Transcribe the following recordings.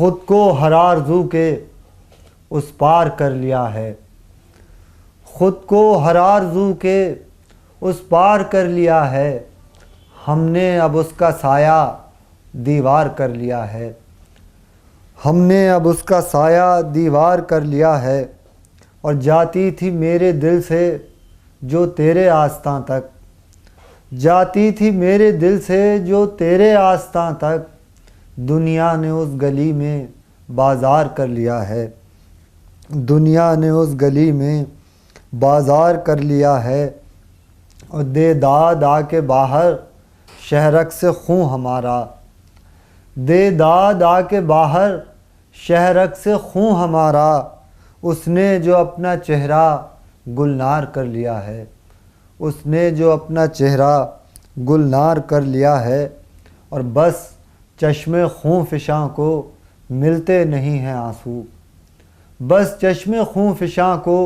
خود کو ہر آرزو کے اس پار کر لیا ہے، خود کو ہر آرزو کے اس پار کر لیا ہے، ہم نے اب اس کا سایہ دیوار کر لیا ہے، ہم نے اب اس کا سایہ دیوار کر لیا ہے۔ اور جاتی تھی میرے دل سے جو تیرے آستاں تک، جاتی تھی میرے دل سے جو تیرے آستاں تک، دنیا نے اس گلی میں بازار کر لیا ہے، دنیا نے اس گلی میں بازار کر لیا ہے۔ اور دے داد آ کے باہر شہرک سے خوں ہمارا، دے داد آ کے باہر شہرک سے خوں ہمارا، اس نے جو اپنا چہرہ گلنار کر لیا ہے، اس نے جو اپنا چہرہ گلنار کر لیا ہے۔ اور بس چشم خوں فشاں کو ملتے نہیں ہیں آنسو، بس چشم خوں فشاں کو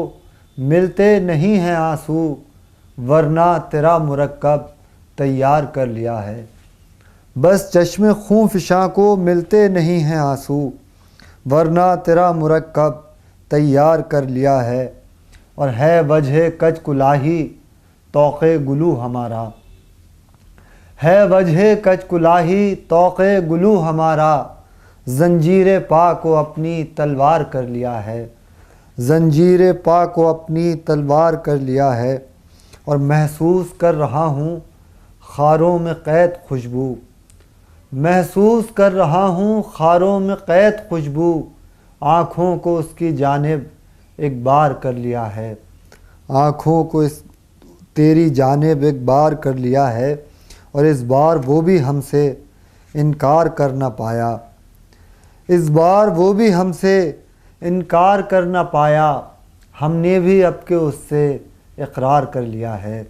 ملتے نہیں ہیں آنسو، ورنہ تیرا مرکب تیار کر لیا ہے، بس چشم خوں فشاں کو ملتے نہیں ہیں آنسو، ورنہ تیرا مرکب تیار کر لیا ہے۔ اور ہے وجہ کج کلاہی طوق گلو ہمارا، ہے وجہ کج کلاہی طوق گلو ہمارا، زنجیر پا کو اپنی تلوار کر لیا ہے، زنجیر پا کو اپنی تلوار کر لیا ہے۔ اور محسوس کر رہا ہوں خاروں میں قید خوشبو، محسوس کر رہا ہوں خاروں میں قید خوشبو، آنکھوں کو اس کی جانب ایک بار کر لیا ہے، آنکھوں کو تیری جانب ایک بار کر لیا ہے۔ اور اس بار وہ بھی ہم سے انکار کر نہ پایا، اس بار وہ بھی ہم سے انکار کر نہ پایا، ہم نے بھی اب کے اس سے اقرار کر لیا ہے،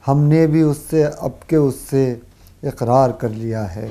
ہم نے بھی اب کے اس سے اقرار کر لیا ہے۔